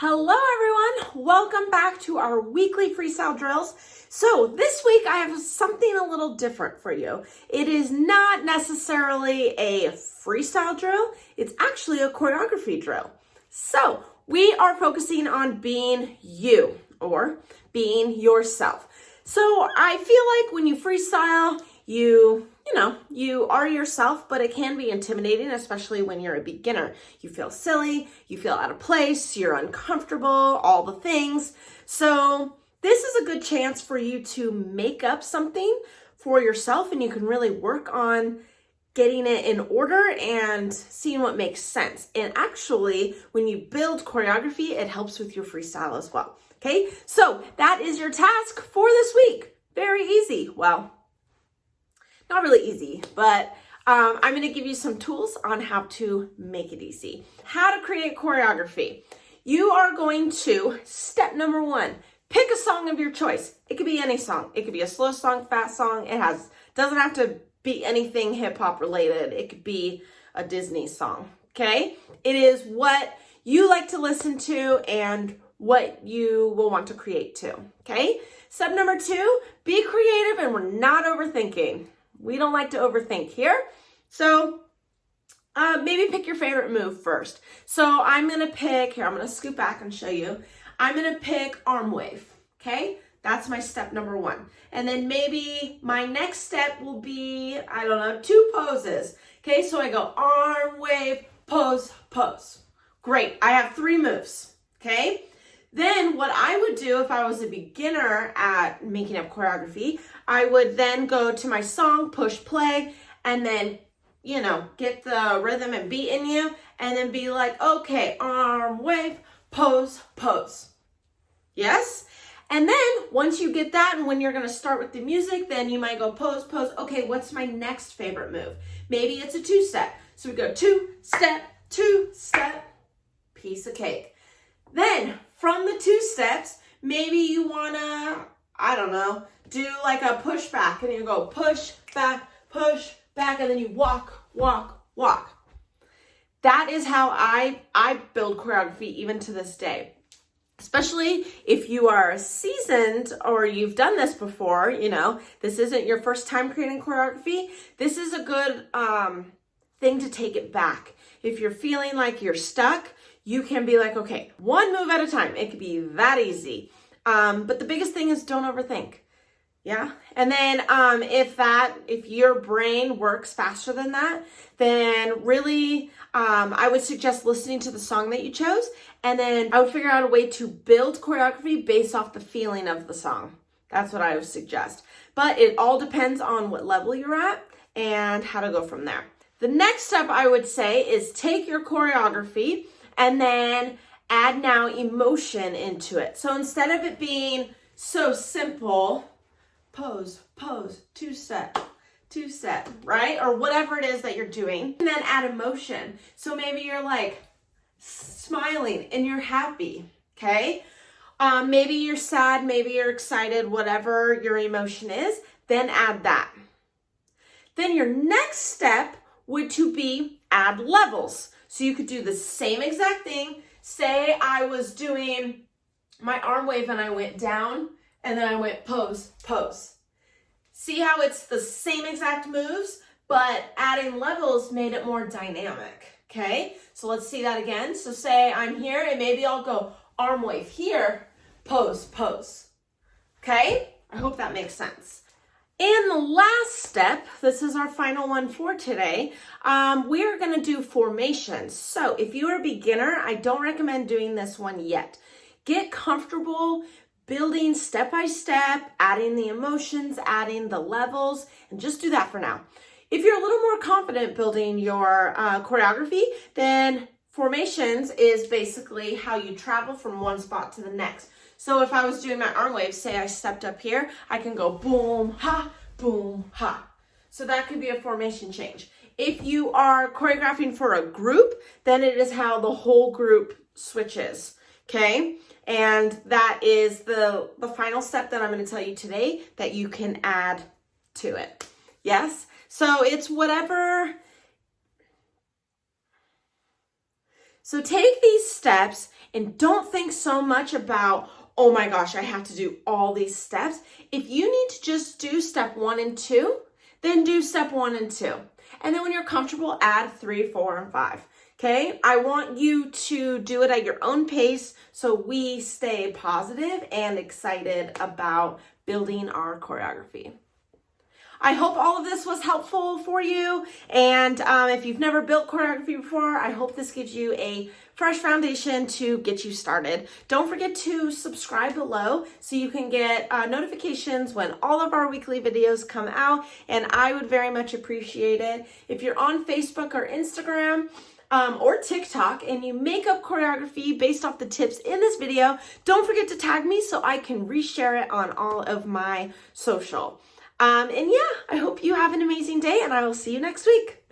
Hello everyone, welcome back to our weekly freestyle drills. So this week I have something a little different for you. It is not necessarily a freestyle drill, it's actually a choreography drill. So we are focusing on being you or being yourself. So I feel like when you freestyle, you are yourself, but it can be intimidating, especially when you're a beginner. You feel silly, you feel out of place, you're uncomfortable, all the things. So this is a good chance for you to make up something for yourself, and you can really work on getting it in order and seeing what makes sense. And actually, when you build choreography, it helps with your freestyle as well. Okay, so that is your task for this week. Very easy. Well, not really easy, but I'm going to give you some tools on how to make it easy. How to create choreography. You are going to, step number one, pick a song of your choice. It could be any song. It could be a slow song, fast song. Doesn't have to be anything hip hop related. It could be a Disney song, okay? It is what you like to listen to and what you will want to create too, okay? Step number two, be creative, and we're not overthinking. We don't like to overthink here. So maybe pick your favorite move first. So I'm going to scoot back and show you. I'm going to pick arm wave, okay? That's my step number one. And then maybe my next step will be, 2 poses. Okay, so I go arm, wave, pose, pose. Great, I have 3 moves, okay? Then what I would do if I was a beginner at making up choreography, I would then go to my song, push play, and then, get the rhythm and beat in you, and then be like, okay, arm, wave, pose, pose. Yes? And then once you get that, and when you're gonna start with the music, then you might go pose, pose. Okay, what's my next favorite move? Maybe it's a 2-step. So we go 2-step, 2-step, piece of cake. Then from the 2 steps, maybe you wanna, do like a push back, and you go push, back, and then you walk, walk, walk. That is how I build choreography even to this day. Especially if you are seasoned or you've done this before, this isn't your first time creating choreography. This is a good thing to take it back. If you're feeling like you're stuck, you can be like, okay, 1 move at a time. It could be that easy. But the biggest thing is don't overthink. Yeah. And then if your brain works faster than that, then really I would suggest listening to the song that you chose. And then I would figure out a way to build choreography based off the feeling of the song. That's what I would suggest. But it all depends on what level you're at and how to go from there. The next step I would say is take your choreography and then add now emotion into it. So instead of it being so simple, pose, pose, 2-step, 2-step, right? Or whatever it is that you're doing. And then add emotion. So maybe you're like smiling and you're happy, okay? Maybe you're sad, maybe you're excited, whatever your emotion is, then add that. Then your next step would to be add levels. So you could do the same exact thing. Say I was doing my arm wave and I went down and then I went pose, pose. See how it's the same exact moves, but adding levels made it more dynamic, okay? So let's see that again. So say I'm here and maybe I'll go arm wave here, pose, pose, okay? I hope that makes sense. And the last step, this is our final one for today, we are going to do formations. So if you're a beginner, I don't recommend doing this one yet. Get comfortable building step by step, adding the emotions, adding the levels, and just do that for now. If you're a little more confident building your choreography, then formations is basically how you travel from one spot to the next. So if I was doing my arm wave, say I stepped up here, I can go boom, ha, boom, ha. So that could be a formation change. If you are choreographing for a group, then it is how the whole group switches, okay? And that is the final step that I'm going to tell you today that you can add to it. Yes? So it's whatever So take these steps and don't think so much about, oh my gosh, I have to do all these steps. If you need to just do step 1 and 2, then do step 1 and 2. And then when you're comfortable, add 3, 4, and 5. Okay, I want you to do it at your own pace so we stay positive and excited about building our choreography. I hope all of this was helpful for you. And if you've never built choreography before, I hope this gives you a fresh foundation to get you started. Don't forget to subscribe below so you can get notifications when all of our weekly videos come out. And I would very much appreciate it. If you're on Facebook or Instagram, or TikTok, and you make up choreography based off the tips in this video, don't forget to tag me so I can reshare it on all of my social. And yeah, I hope you have an amazing day, and I will see you next week.